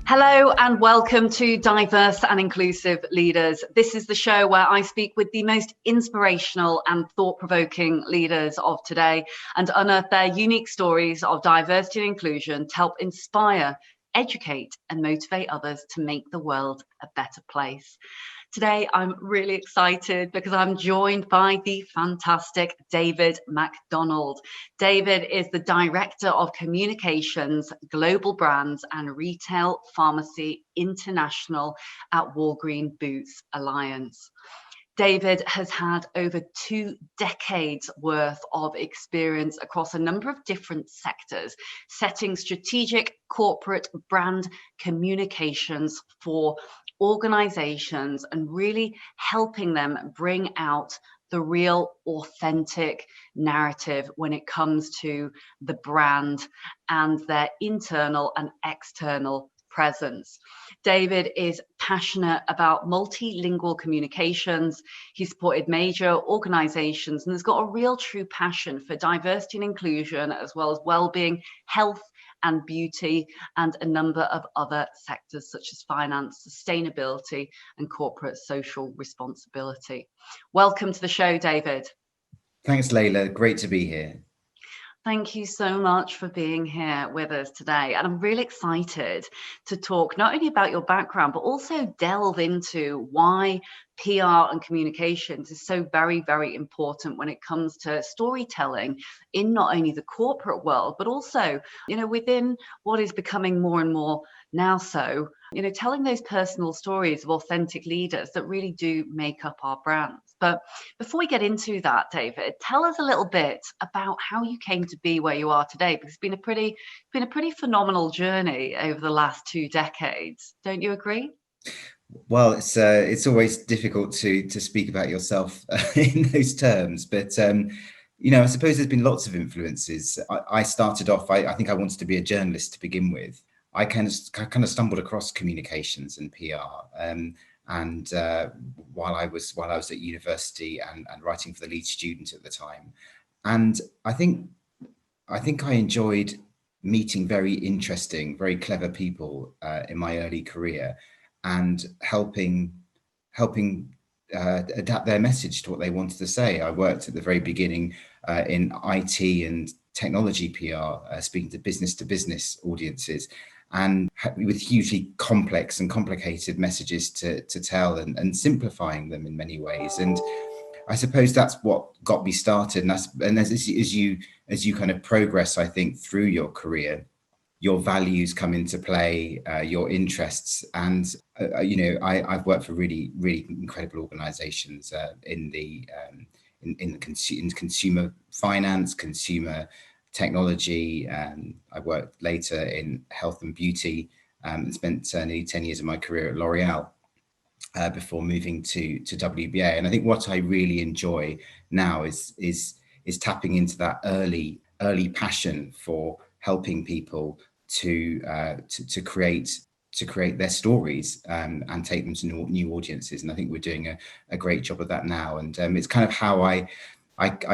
Hello and welcome to Diverse and Inclusive Leaders. This is the show where I speak with the most inspirational and thought-provoking leaders of today and unearth their unique stories of diversity and inclusion to help inspire, educate and motivate others to make the world a better place. Today, I'm really excited because I'm joined by the fantastic David Macdonald. David is the Director of Communications, Global Brands and Retail Pharmacy International at Walgreen Boots Alliance. David has had over 2 decades worth of experience across a number of different sectors, setting strategic corporate brand communications for organizations and really helping them bring out the real authentic narrative when it comes to the brand and their internal and external presence. David is passionate about multilingual communications. He's supported major organizations and has got a real true passion for diversity and inclusion, as well as well-being, health and beauty, and a number of other sectors such as finance, sustainability, and corporate social responsibility. Welcome to the show, David. Thanks, Leila. Great to be here. Thank you so much for being here with us today. And I'm really excited to talk not only about your background, but also delve into why PR and communications is so very, very important when it comes to storytelling in not only the corporate world, but also, within what is becoming more and more now so, telling those personal stories of authentic leaders that really do make up our brands. But before we get into that, David, tell us a little bit about how you came to be where you are today, because it's been a pretty phenomenal journey over the last 2 decades. Don't you agree? Well, it's always difficult to speak about yourself in those terms, but I suppose there's been lots of influences. I started off. I think I wanted to be a journalist to begin with. I kind of stumbled across communications and PR, and while I was at university and writing for the lead student at the time, and I think I enjoyed meeting very interesting, very clever people in my early career, and helping adapt their message to what they wanted to say. I worked at the very beginning in IT and technology PR, speaking to business audiences, and with hugely complex and complicated messages to tell, and simplifying them in many ways. And I suppose that's what got me started. And as you kind of progress, I think, through your career, your values come into play, your interests. And I've worked for really, really incredible organizations in consumer finance, consumer technology. I worked later in health and beauty, and spent nearly 10 years of my career at L'Oreal before moving to WBA. And I think what I really enjoy now is tapping into that early passion for helping people to create their stories and take them to new audiences. And I think we're doing a great job of that now. And it's kind of how I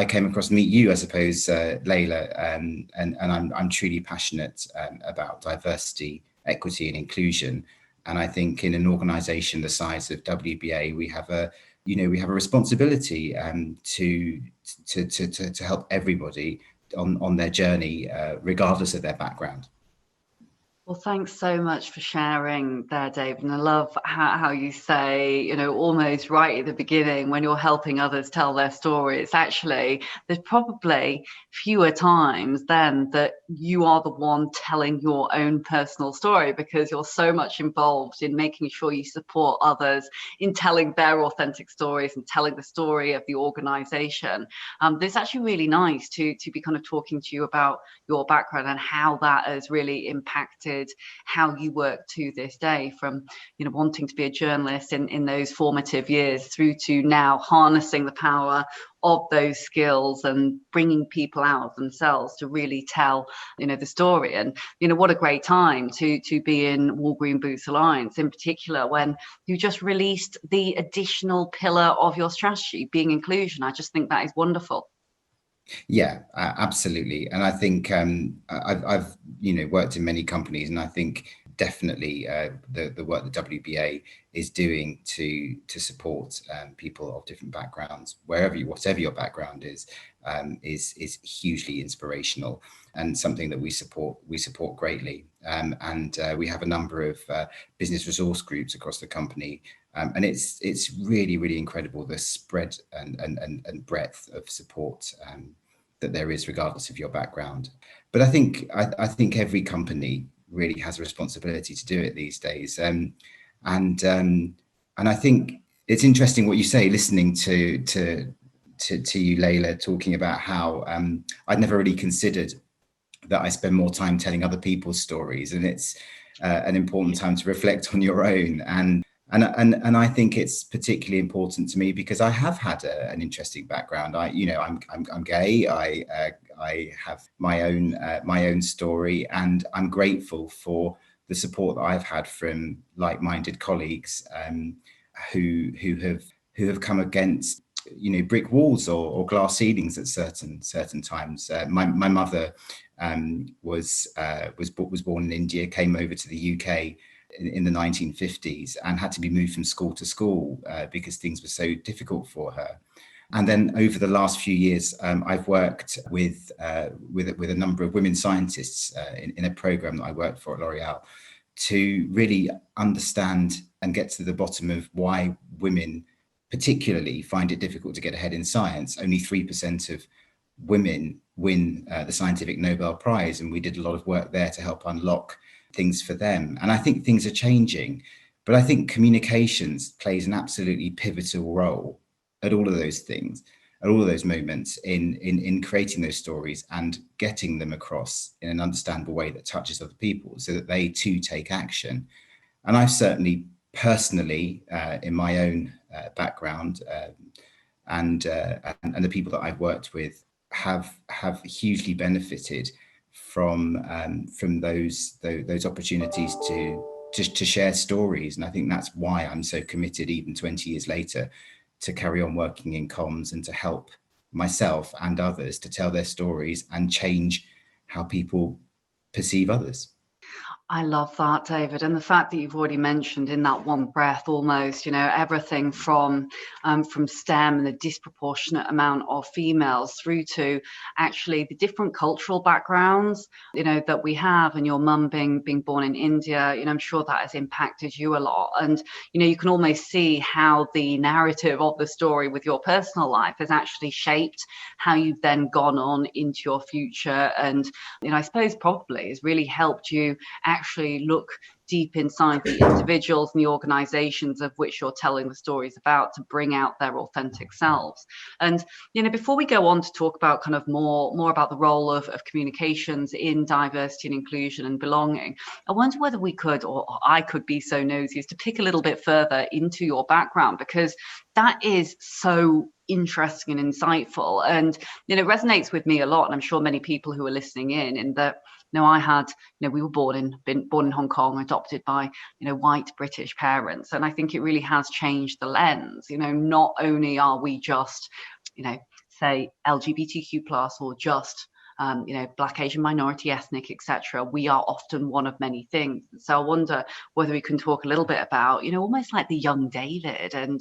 came across meet you, I suppose, Leila, and I'm truly passionate about diversity, equity, and inclusion. And I think in an organisation the size of WBA, we have a responsibility to help everybody on their journey, regardless of their background. Well, thanks so much for sharing there, David. And I love how you say, almost right at the beginning, when you're helping others tell their story, it's actually, there's probably fewer times then that you are the one telling your own personal story, because you're so much involved in making sure you support others in telling their authentic stories and telling the story of the organization. It's actually really nice to be kind of talking to you about your background and how that has really impacted how you work to this day, from wanting to be a journalist in those formative years through to now harnessing the power of those skills and bringing people out of themselves to really tell the story. And what a great time to be in Walgreen Boots Alliance, in particular when you just released the additional pillar of your strategy, being inclusion. I just think that is wonderful. Yeah, absolutely. And I think I've worked in many companies, and I think definitely the work the WBA is doing to support people of different backgrounds, whatever your background is hugely inspirational, and something that we support greatly. And we have a number of business resource groups across the company, and it's really, really incredible, the spread and breadth of support that there is, regardless of your background. But I think every company really has a responsibility to do it these days. And I think it's interesting what you say, listening to you, Leila, talking about how I'd never really considered that I spend more time telling other people's stories, and it's an important time to reflect on your own. And I think it's particularly important to me because I have had an interesting background. I'm gay. I have my own story, and I'm grateful for the support that I've had from like-minded colleagues who have come against brick walls or glass ceilings at certain times. My mother was born in India, came over to the UK in the 1950s, and had to be moved from school to school because things were so difficult for her. And then over the last few years, I've worked with a number of women scientists in a program that I worked for at L'Oreal, to really understand and get to the bottom of why women particularly find it difficult to get ahead in science. Only 3% of women win the Scientific Nobel Prize, and we did a lot of work there to help unlock things for them. And I think things are changing, but I think communications plays an absolutely pivotal role at all of those things, at all of those moments in creating those stories and getting them across in an understandable way that touches other people, so that they too take action. And I've certainly personally, in my own background, and the people that I've worked with have hugely benefited from those opportunities to share stories. And I think that's why I'm so committed, even 20 years later, to carry on working in comms and to help myself and others to tell their stories and change how people perceive others. I love that, David. And the fact that you've already mentioned in that one breath almost, everything from STEM and the disproportionate amount of females through to actually the different cultural backgrounds, that we have, and your mum being born in India, I'm sure that has impacted you a lot. And, you can almost see how the narrative of the story with your personal life has actually shaped how you've then gone on into your future. And, I suppose probably has really helped you actually look deep inside the individuals and the organizations of which you're telling the stories about, to bring out their authentic selves. And before we go on to talk about kind of more about the role of communications in diversity and inclusion and belonging, I wonder whether we could, or I could be so nosy as to pick a little bit further into your background, because that is so interesting and insightful, and it resonates with me a lot, and I'm sure many people who are listening in that we were born in Hong Kong, adopted by white British parents, and I think it really has changed the lens. Not only are we just say LGBTQ plus, or just Black, Asian, minority, ethnic, etc. We are often one of many things. So I wonder whether we can talk a little bit about, almost like the young David and,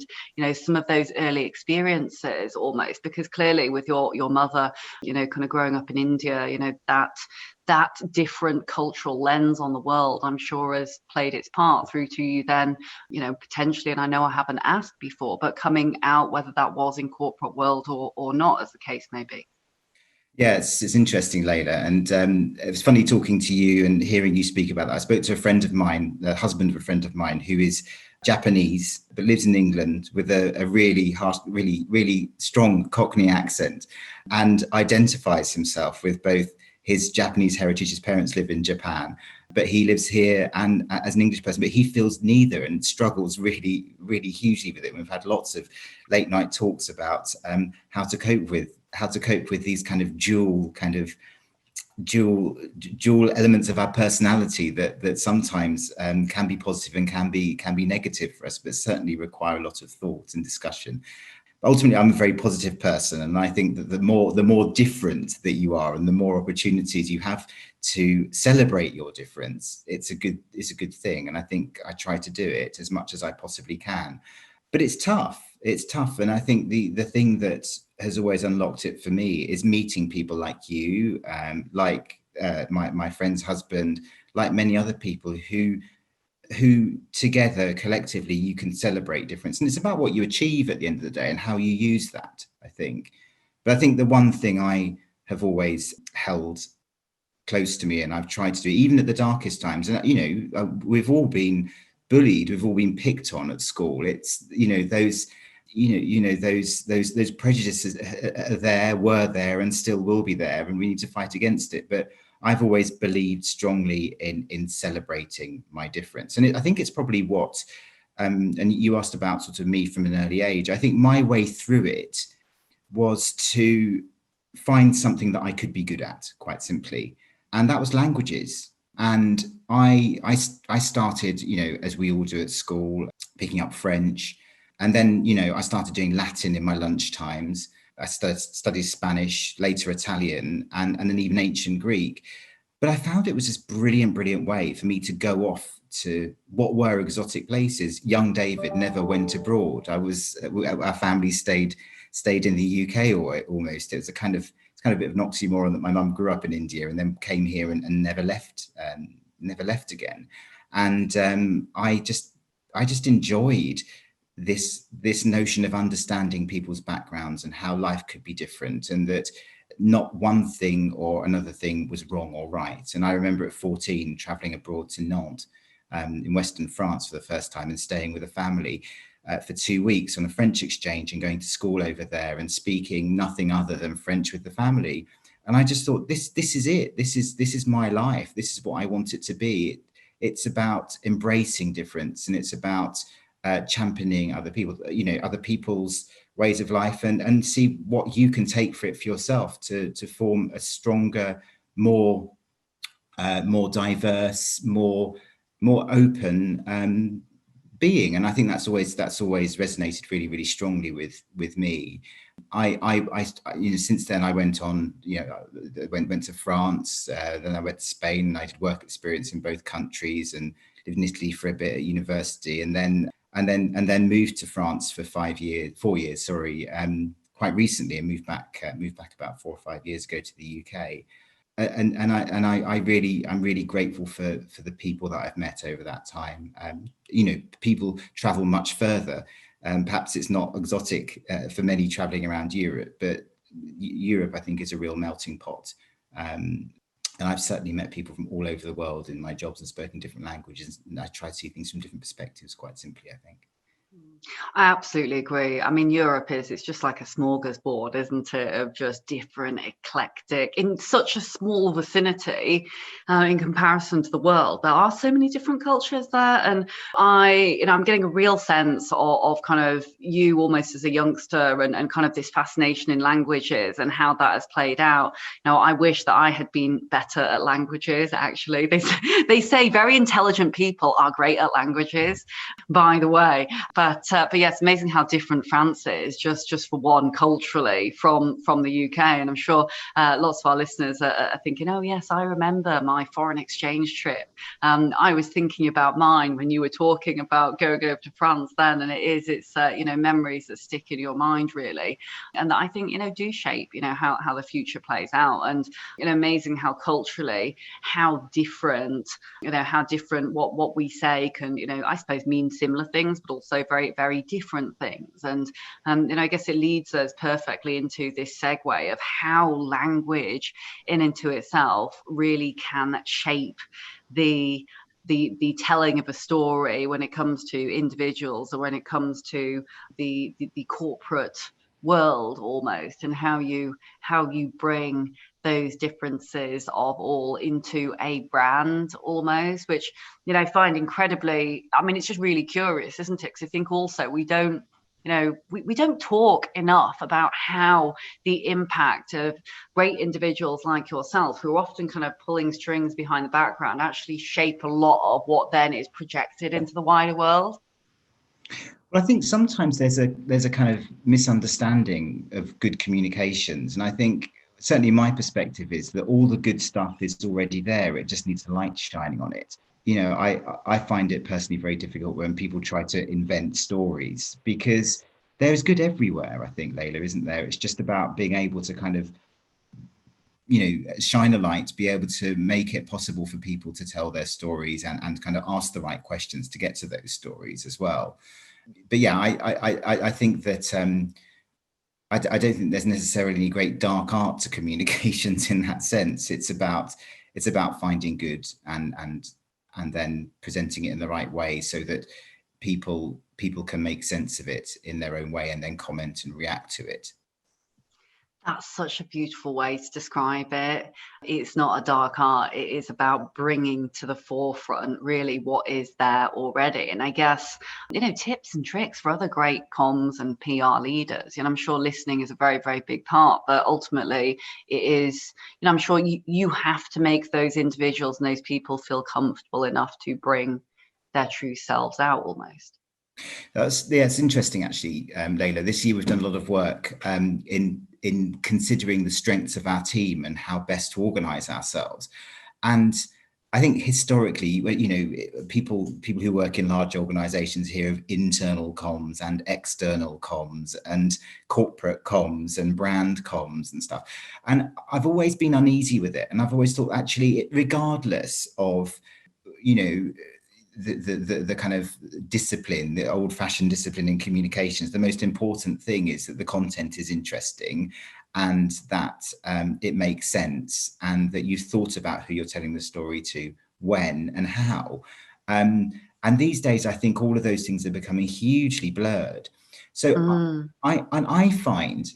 some of those early experiences almost, because clearly with your mother, kind of growing up in India, that different cultural lens on the world, I'm sure has played its part through to you then, potentially, and I know I haven't asked before, but coming out, whether that was in corporate world or not, as the case may be. Yeah, it's interesting, Leila, and it was funny talking to you and hearing you speak about that. I spoke to a friend of mine, the husband of a friend of mine, who is Japanese but lives in England with a really harsh, really strong Cockney accent, and identifies himself with both his Japanese heritage. His parents live in Japan, but he lives here and as an English person, but he feels neither and struggles really, really hugely with it. We've had lots of late night talks about how to cope with these kind of dual elements of our personality that sometimes can be positive and can be negative for us, but certainly require a lot of thought and discussion. ultimately I'm a very positive person, and I think that the more different that you are and the more opportunities you have to celebrate your difference, it's a good thing. And I think I try to do it as much as I possibly can. But it's tough, and I think the thing that has always unlocked it for me is meeting people like you, like my friend's husband, like many other people who together collectively you can celebrate difference. And it's about what you achieve at the end of the day and how you use that, I think. But I think the one thing I have always held close to me, and I've tried to do even at the darkest times, and we've all been bullied, we've all been picked on at school. It's those those prejudices were there and still will be there, and we need to fight against it. But I've always believed strongly in celebrating my difference. And I think it's probably what, and you asked about sort of me from an early age. I think my way through it was to find something that I could be good at, quite simply. And that was languages. And I started, as we all do at school, picking up French. And then, I started doing Latin in my lunch times. I studied Spanish, later Italian, and then even ancient Greek. But I found it was this brilliant way for me to go off to what were exotic places. Young David never went abroad. Our family stayed in the UK, or almost. It was it's kind of a bit of an oxymoron that my mum grew up in India and then came here and never left again. And I just enjoyed this notion of understanding people's backgrounds and how life could be different, and that not one thing or another thing was wrong or right. And I remember at 14 traveling abroad to Nantes in Western France for the first time, and staying with a family for 2 weeks on a French exchange, and going to school over there and speaking nothing other than French with the family. And I just thought, this is it. This is my life. This is what I want it to be. It's about embracing difference, and it's about championing other people, other people's ways of life, and see what you can take for yourself to form a stronger, more diverse, more open being. And I think that's always resonated really strongly with me. I since then I went on, went to France, then I went to Spain, and I did work experience in both countries, and lived in Italy for a bit at university, and then moved to France for 4 years, quite recently, and moved back about 4 or 5 years ago to the UK. I'm really grateful for the people that I've met over that time. People travel much further. Perhaps it's not exotic for many traveling around Europe, but Europe, I think, is a real melting pot. And I've certainly met people from all over the world in my jobs and spoken different languages. And I try to see things from different perspectives, quite simply, I think. I absolutely agree. I mean, Europe it's just like a smorgasbord, isn't it, of just different, eclectic, in such a small vicinity in comparison to the world. There are so many different cultures there. And I'm getting a real sense of kind of you almost as a youngster, and kind of this fascination in languages and how that has played out. I wish that I had been better at languages, actually. They say very intelligent people are great at languages, by the way. But yes, amazing how different France is, just for one, culturally from the UK. And I'm sure lots of our listeners are thinking, oh yes, I remember my foreign exchange trip. I was thinking about mine when you were talking about going over to France then, and it's memories that stick in your mind, really, and that I think do shape how the future plays out. And amazing how culturally how different what we say can I suppose mean similar things, but also very very different things. And I guess it leads us perfectly into this segue of how language in and to itself really can shape the telling of a story when it comes to individuals, or when it comes to the corporate world almost, and how you bring those differences of all into a brand almost, which I find incredibly, it's just really curious, isn't it? Because I think also we don't we don't talk enough about how the impact of great individuals like yourself, who are often kind of pulling strings behind the background, actually shape a lot of what then is projected into the wider world. Well, I think sometimes there's a kind of misunderstanding of good communications, and I think certainly my perspective is that all the good stuff is already there. It just needs the light shining on it. I find it personally very difficult when people try to invent stories, because there's good everywhere. I think, Leila, isn't there? It's just about being able to kind of shine a light, be able to make it possible for people to tell their stories, and kind of ask the right questions to get to those stories as well. But yeah, I think that I don't think there's necessarily any great dark art to communications in that sense. It's about finding good, and then presenting it in the right way, so that people can make sense of it in their own way and then comment and react to it. That's such a beautiful way to describe it. It's not a dark art. It is about bringing to the forefront really what is there already. And I guess, tips and tricks for other great comms and PR leaders. I'm sure listening is a very, very big part, but ultimately it is, I'm sure you have to make those individuals and those people feel comfortable enough to bring their true selves out almost. It's interesting actually, Leila. This year we've done a lot of work in considering the strengths of our team and how best to organise ourselves. And I think historically, people who work in large organisations hear of internal comms and external comms and corporate comms and brand comms and stuff. And I've always been uneasy with it, and I've always thought actually, regardless of the kind of discipline, the old-fashioned discipline in communications, the most important thing is that the content is interesting, and that it makes sense, and that you've thought about who you're telling the story to, when and how. And these days, I think all of those things are becoming hugely blurred. So I find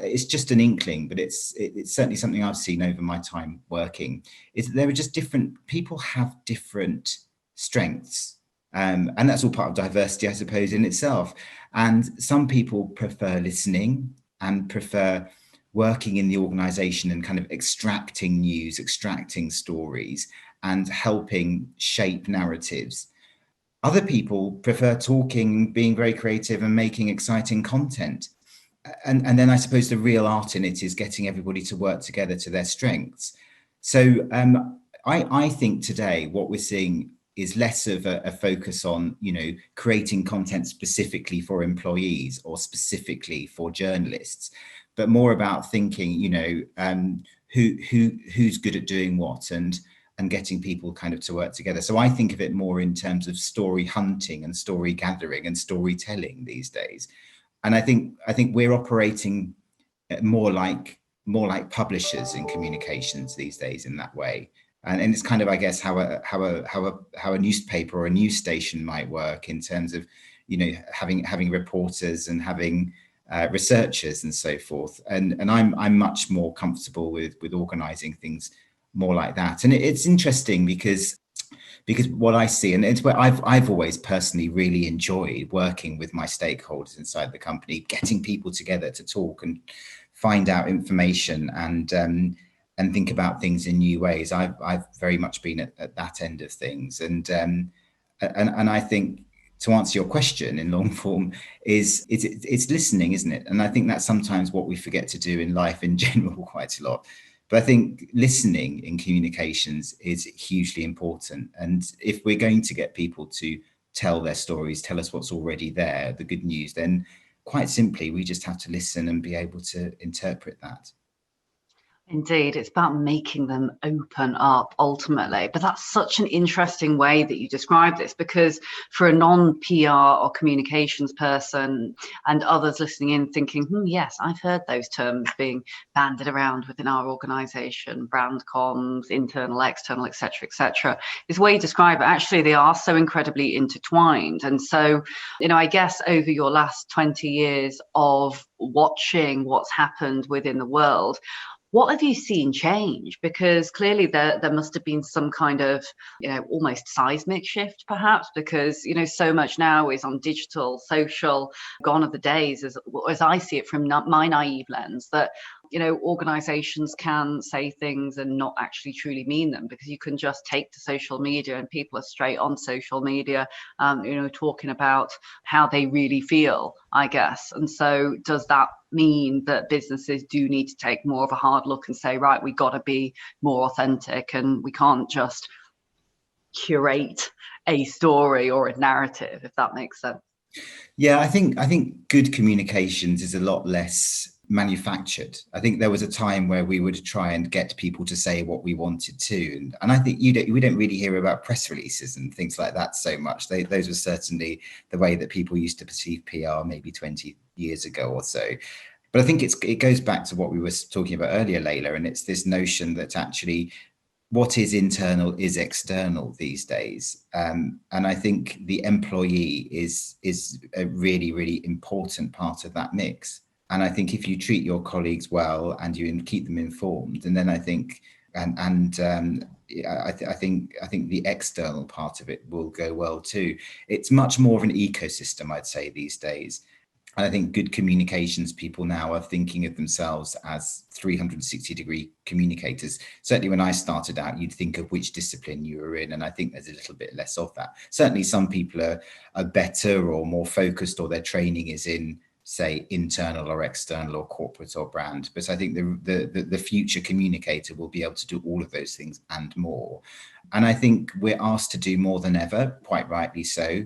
it's just an inkling, but it's certainly something I've seen over my time working, is that there are just people have different strengths, and that's all part of diversity, I suppose, in itself. And some people prefer listening and prefer working in the organization and kind of extracting news, extracting stories, and helping shape narratives. Other people prefer talking, being very creative, and making exciting content. And then I suppose the real art in it is getting everybody to work together to their strengths. So I think today what we're seeing is less of a focus on, creating content specifically for employees or specifically for journalists, but more about thinking, who's good at doing what, and getting people kind of to work together. So I think of it more in terms of story hunting and story gathering and storytelling these days. And I think we're operating more like publishers in communications these days in that way. And it's kind of, I guess, how a newspaper or a news station might work, in terms of, having reporters and having researchers and so forth. And I'm much more comfortable with organising things more like that. And it's interesting because what I see, and it's where I've always personally really enjoyed working with my stakeholders inside the company, getting people together to talk and find out information and think about things in new ways. I've very much been at that end of things, and I think, to answer your question in long form, it's listening, isn't it? And I think that's sometimes what we forget to do in life in general quite a lot. But I think listening in communications is hugely important. And if we're going to get people to tell their stories, tell us what's already there, the good news, then quite simply, we just have to listen and be able to interpret that. Indeed, it's about making them open up ultimately. But that's such an interesting way that you describe this, because for a non-PR or communications person and others listening in thinking, yes, I've heard those terms being bandied around within our organization, brand comms, internal, external, etc., this way you describe it, actually, they are so incredibly intertwined. And so, I guess over your last 20 years of watching what's happened within the world, what have you seen change? Because clearly there must have been some kind of, almost seismic shift, perhaps, because, so much now is on digital, social. Gone are the days, as I see it from my naive lens, that organizations can say things and not actually truly mean them, because you can just take to social media and people are straight on social media, talking about how they really feel, I guess. And so does that mean that businesses do need to take more of a hard look and say, right, we got to be more authentic and we can't just curate a story or a narrative, if that makes sense? Yeah, I think good communications is a lot less manufactured. I think there was a time where we would try and get people to say what we wanted to, and I think we don't really hear about press releases and things like that so much. Those were certainly the way that people used to perceive PR maybe 20 years ago or so. But I think it goes back to what we were talking about earlier, Leila, and it's this notion that actually what is internal is external these days. And I think the employee is a really, really important part of that mix. And I think if you treat your colleagues well and you keep them informed, and then I think I think the external part of it will go well too. It's much more of an ecosystem, I'd say, these days. And I think good communications people now are thinking of themselves as 360-degree communicators. Certainly when I started out, you'd think of which discipline you were in. And I think there's a little bit less of that. Certainly some people are better or more focused, or their training is in, say, internal or external or corporate or brand. But I think the future communicator will be able to do all of those things and more. And I think we're asked to do more than ever, quite rightly so.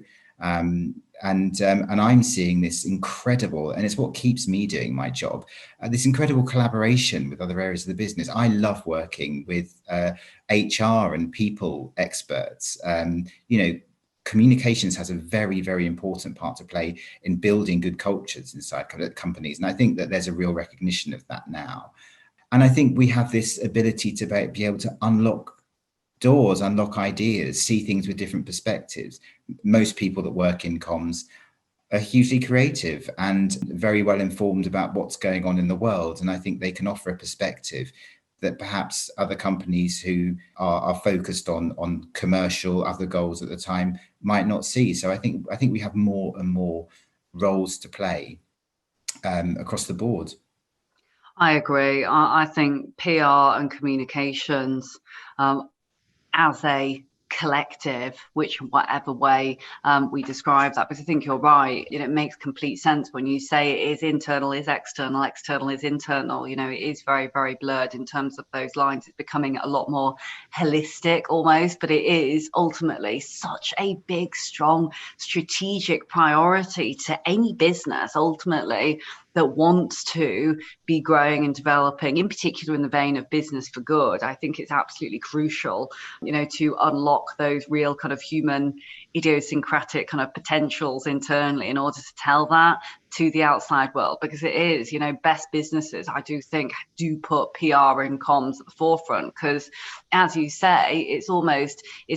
And I'm seeing this incredible, and it's what keeps me doing my job, this incredible collaboration with other areas of the business. I love working with HR and people experts. Communications has a very, very important part to play in building good cultures inside companies. And I think that there's a real recognition of that now. And I think we have this ability to be able to unlock doors, unlock ideas, see things with different perspectives. Most people that work in comms are hugely creative and very well informed about what's going on in the world. And I think they can offer a perspective that perhaps other companies who are focused on commercial, other goals at the time might not see. So I think we have more and more roles to play across the board. I agree. I think PR and communications, as a collective, which whatever way we describe that, because I think you're right, it makes complete sense when you say it is internal is external, external is internal. It is very, very blurred in terms of those lines. It's becoming a lot more holistic almost, but it is ultimately such a big, strong strategic priority to any business ultimately that wants to be growing and developing, in particular in the vein of business for good. I think it's absolutely crucial, to unlock those real kind of human idiosyncratic kind of potentials internally in order to tell that to the outside world, because it is, best businesses, I do think, do put PR and comms at the forefront, because as you say, it's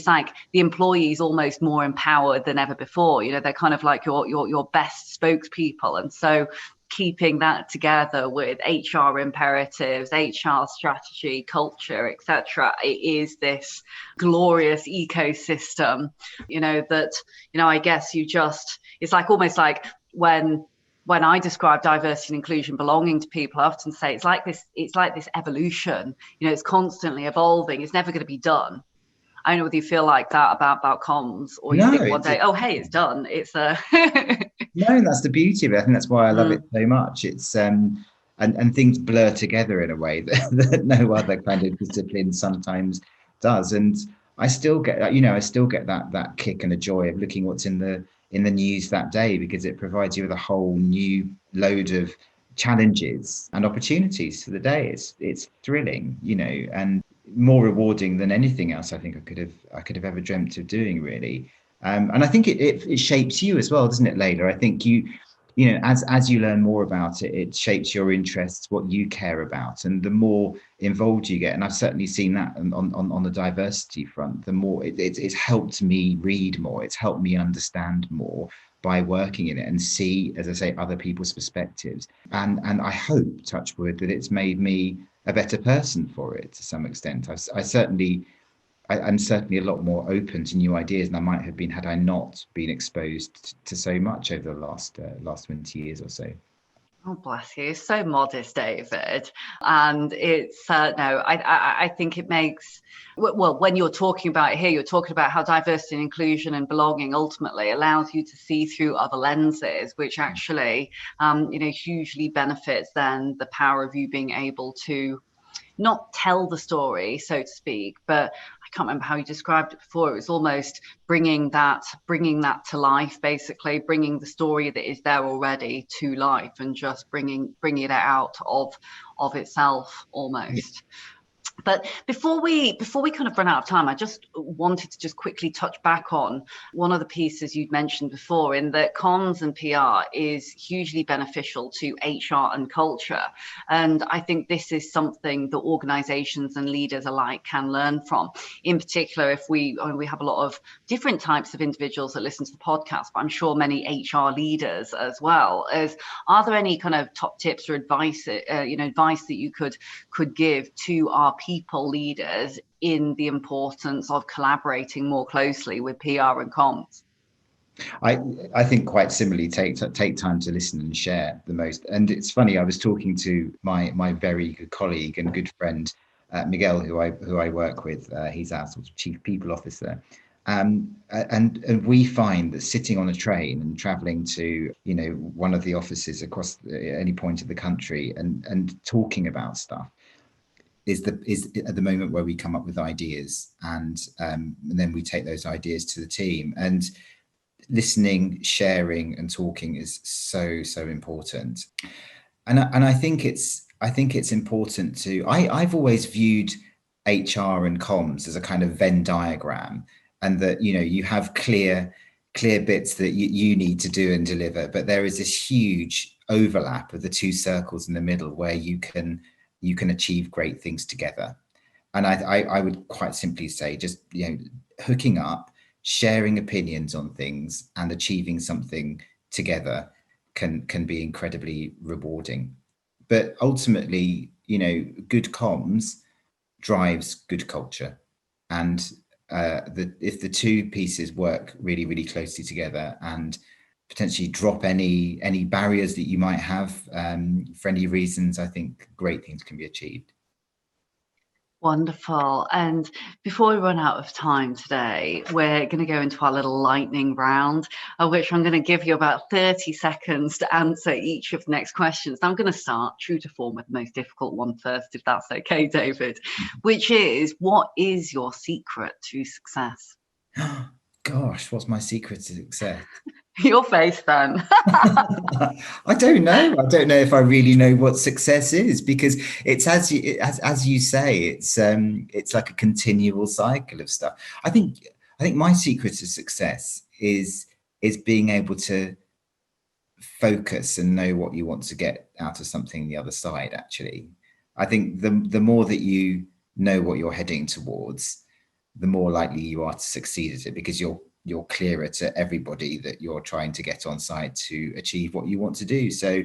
like the employee is almost more empowered than ever before. They're kind of like your best spokespeople. And so keeping that together with HR imperatives, HR strategy, culture, etc., it is this glorious ecosystem, that, I guess it's like almost like when I describe diversity and inclusion belonging to people, I often say it's like this evolution, it's constantly evolving. It's never going to be done. I don't know whether you feel like that about comms, or you think one day, oh, hey, it's done. It's No, that's the beauty of it. I think that's why I love it so much. It's and things blur together in a way that no other kind of discipline sometimes does. And I still get that kick and a joy of looking what's in the news that day, because it provides you with a whole new load of challenges and opportunities for the day. It's thrilling, and more rewarding than anything else I think I could have ever dreamt of doing, really. And I think it shapes you as well, doesn't it, Leila? I think as you learn more about it, it shapes your interests, what you care about, and the more involved you get. And I've certainly seen that on the diversity front. The more it's helped me read more, it's helped me understand more by working in it and see, as I say, other people's perspectives. And I hope, touch wood, that it's made me a better person for it to some extent. I'm certainly a lot more open to new ideas than I might have been had I not been exposed to so much over the last 20 years or so. Oh, bless you. So modest, David. And it's, no, I think it makes, well, when you're talking about it here, you're talking about how diversity and inclusion and belonging ultimately allows you to see through other lenses, which actually, hugely benefits then the power of you being able to not tell the story, so to speak, but I can't remember how you described it before. It was almost bringing that to life, basically bringing the story that is there already to life, and just bringing it out of itself almost. But before we kind of run out of time, I just wanted to just quickly touch back on one of the pieces you'd mentioned before, in that comms and PR is hugely beneficial to HR and culture. And I think this is something that organizations and leaders alike can learn from. In particular, if we have a lot of different types of individuals that listen to the podcast, but I'm sure many HR leaders as well. Are there any kind of top tips or advice that you could give to our people leaders in the importance of collaborating more closely with PR and comms? I think quite similarly, take time to listen and share the most. And it's funny, I was talking to my very good colleague and good friend, Miguel, who I work with. He's our sort of chief people officer. And we find that sitting on a train and traveling to one of the offices across any point of the country and talking about stuff is at the moment where we come up with ideas, and then we take those ideas to the team. And listening, sharing, and talking is so important. And I think it's important to. I've always viewed HR and comms as a kind of Venn diagram, and that you have clear bits that you need to do and deliver, but there is this huge overlap of the two circles in the middle where you can achieve great things together. And I would quite simply say just hooking up, sharing opinions on things, and achieving something together can be incredibly rewarding. But ultimately, good comms drives good culture, and if the two pieces work really, really closely together and potentially drop any barriers that you might have for any reasons, I think great things can be achieved. Wonderful. And before we run out of time today, we're going to go into our little lightning round, of which I'm going to give you about 30 seconds to answer each of the next questions. Now, I'm going to start true to form with the most difficult one first, if that's okay, David, which is, what is your secret to success? Gosh, what's my secret to success? Your face, then. I don't know. I don't know if I really know what success is, because it's as you say, it's like a continual cycle of stuff. I think my secret to success is being able to focus and know what you want to get out of something the other side. Actually, I think the more that you know what you're heading towards, the more likely you are to succeed at it, because you're clearer to everybody that you're trying to get on side to achieve what you want to do. So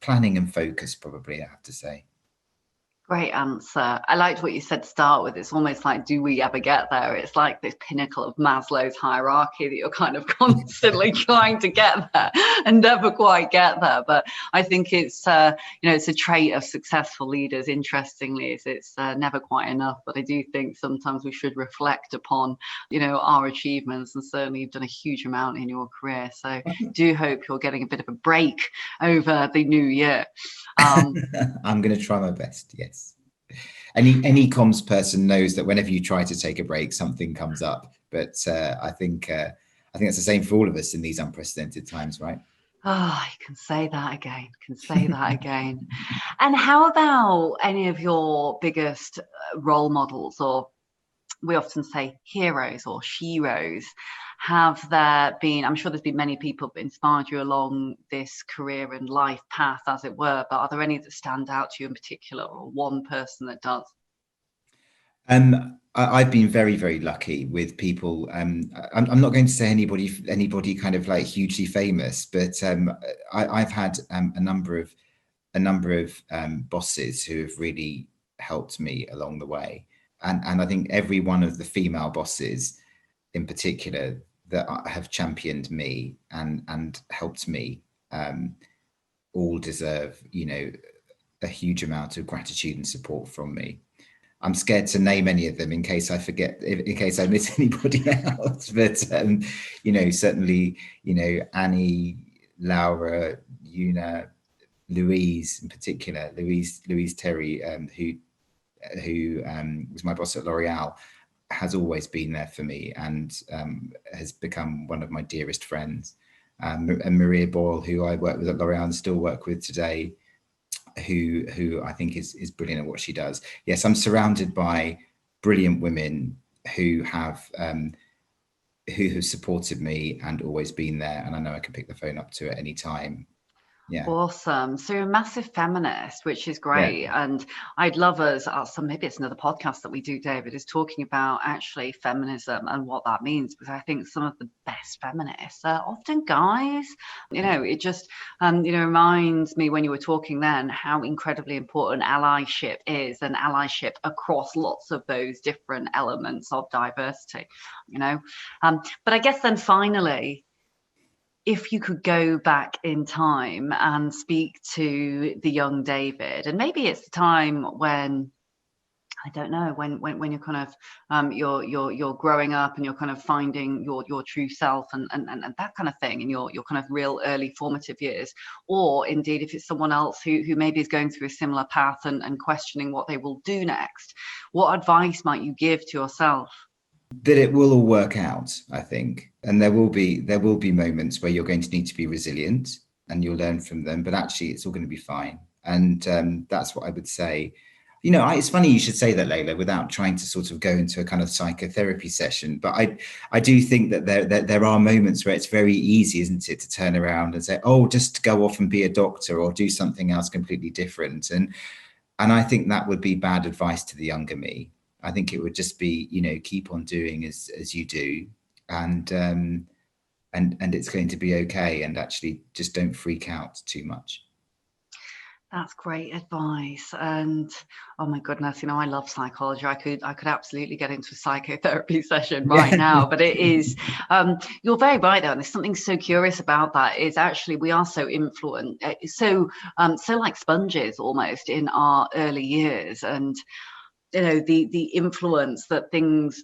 planning and focus, probably, I have to say. Great answer. I liked what you said to start with. It's almost like, do we ever get there? It's like this pinnacle of Maslow's hierarchy that you're kind of constantly trying to get there and never quite get there. But I think it's, it's a trait of successful leaders, interestingly, is it's never quite enough. But I do think sometimes we should reflect upon, our achievements. And certainly you've done a huge amount in your career. So I do hope you're getting a bit of a break over the new year. I'm going to try my best. Yes. Any comms person knows that whenever you try to take a break, something comes up. But I think that's the same for all of us in these unprecedented times, right? Oh, I can say that again. And how about any of your biggest role models, or we often say heroes or sheroes? Have there been, I'm sure there's been many people that inspired you along this career and life path, as it were, but are there any that stand out to you in particular, or one person that does? I've been very, very lucky with people. I'm not going to say anybody kind of like hugely famous, but I've had a number of bosses who have really helped me along the way, and I think every one of the female bosses in particular that have championed me and helped me all deserve, a huge amount of gratitude and support from me. I'm scared to name any of them in case I forget, in case I miss anybody else. But certainly, Annie, Laura, Una, Louise in particular, Louise Terry, who was my boss at L'Oreal, has always been there for me and has become one of my dearest friends. And Maria Boyle, who I work with at L'Oreal and still work with today, who I think is brilliant at what she does. Yes, I'm surrounded by brilliant women who have supported me and always been there, and I know I can pick the phone up to at any time. Yeah. Awesome. So you're a massive feminist, which is great. Yeah. And I'd love us, maybe it's another podcast that we do, David, is talking about actually feminism and what that means, because I think some of the best feminists are often guys. It just, reminds me when you were talking then how incredibly important allyship is, and allyship across lots of those different elements of diversity, But I guess then finally, if you could go back in time and speak to the young David, and maybe it's the time when, I don't know, when you're kind of you're growing up and you're kind of finding your true self and that kind of thing in your kind of real early formative years, or indeed if it's someone else who maybe is going through a similar path and questioning what they will do next, what advice might you give to yourself? That it will all work out, I think, and there will be moments where you're going to need to be resilient and you'll learn from them, but actually it's all going to be fine. And that's what I would say. It's funny you should say that, Leila, without trying to sort of go into a kind of psychotherapy session, but I do think that there are moments where it's very easy, isn't it, to turn around and say, oh, just go off and be a doctor or do something else completely different. And I think that would be bad advice to the younger me. I think it would just be, keep on doing as you do, and it's going to be okay. And actually, just don't freak out too much. That's great advice. And oh my goodness, I love psychology. I could absolutely get into a psychotherapy session right now, but it is, you're very right though. And there's something so curious about that is actually we are so influenced, so like sponges almost in our early years. And, the influence that things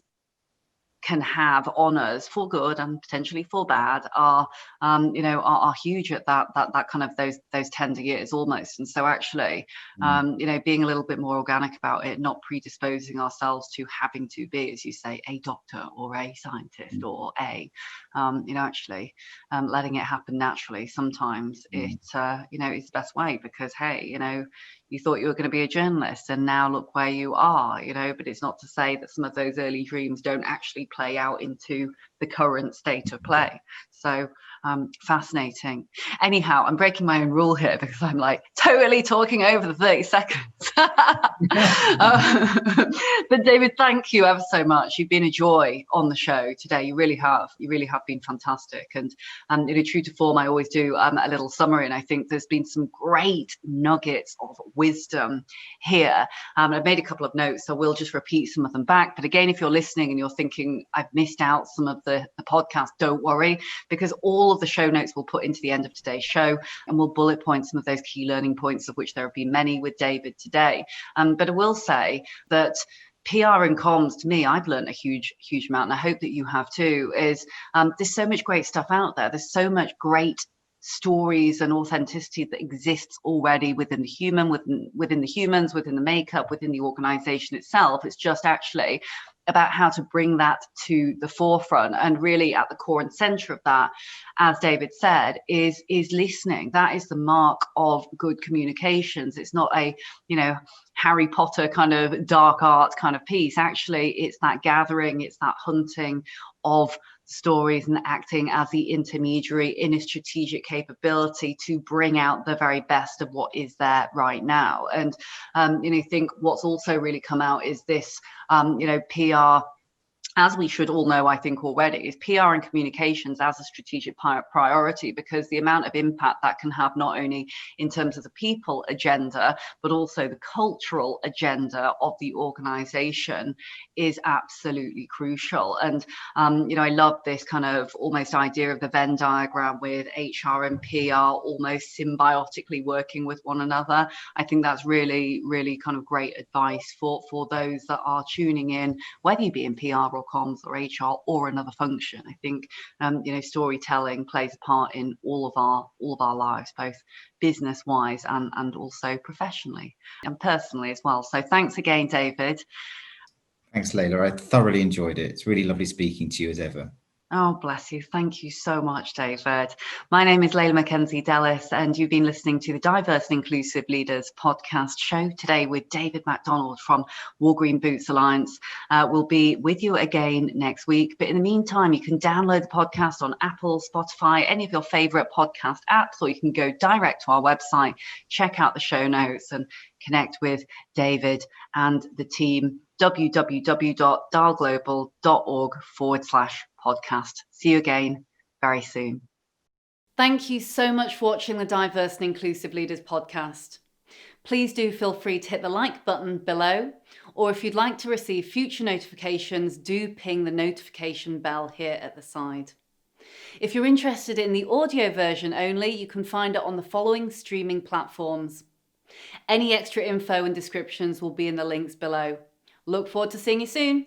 can have on us for good and potentially for bad are huge at that kind of those tender years almost. And so actually being a little bit more organic about it, not predisposing ourselves to having to be, as you say, a doctor or a scientist or actually letting it happen naturally. Sometimes it is the best way, because hey, you thought you were going to be a journalist and now look where you are, but it's not to say that some of those early dreams don't actually play out into the current state of play. So fascinating. Anyhow, I'm breaking my own rule here because I'm like totally talking over the 30 seconds. But David, thank you ever so much. You've been a joy on the show today. You really have been fantastic. And true to form, I always do a little summary, and I think there's been some great nuggets of wisdom here. I've made a couple of notes, so we'll just repeat some of them back. But again, if you're listening and you're thinking I've missed out some of the podcast, don't worry, because all of the show notes we'll put into the end of today's show, and we'll bullet point some of those key learning points, of which there have been many with David today. But I will say that PR and comms, to me, I've learned a huge amount, and I hope that you have too, is there's so much great stuff out there. There's so much great stories and authenticity that exists already within the human, within the humans, within the makeup, within the organization itself. It's just actually about how to bring that to the forefront, and really at the core and center of that, as David said, is listening. That is the mark of good communications. It's not a Harry Potter kind of dark art kind of piece. Actually, it's that gathering, it's that hunting of stories and acting as the intermediary in a strategic capability to bring out the very best of what is there right now. And I think what's also really come out is this PR as we should all know, I think already, is PR and communications as a strategic priority, because the amount of impact that can have not only in terms of the people agenda, but also the cultural agenda of the organization is absolutely crucial. And, I love this kind of almost idea of the Venn diagram with HR and PR almost symbiotically working with one another. I think that's really, really kind of great advice for those that are tuning in, whether you be in PR or comms or HR or another function. I think storytelling plays a part in all of our lives, both business wise and also professionally and personally as well. So thanks again, David. Thanks, Leila. I thoroughly enjoyed it. It's really lovely speaking to you as ever. Oh, bless you. Thank you so much, David. My name is Leila Mackenzie-Dellis, and you've been listening to the Diverse and Inclusive Leaders podcast show today with David Macdonald from Walgreen Boots Alliance. We'll be with you again next week. But in the meantime, you can download the podcast on Apple, Spotify, any of your favorite podcast apps, or you can go direct to our website, check out the show notes and connect with David and the team. www.dialglobal.org/podcast. See you again very soon. Thank you so much for watching the Diverse and Inclusive Leaders podcast. Please do feel free to hit the like button below, or if you'd like to receive future notifications, do ping the notification bell here at the side. If you're interested in the audio version only, you can find it on the following streaming platforms. Any extra info and descriptions will be in the links below. Look forward to seeing you soon.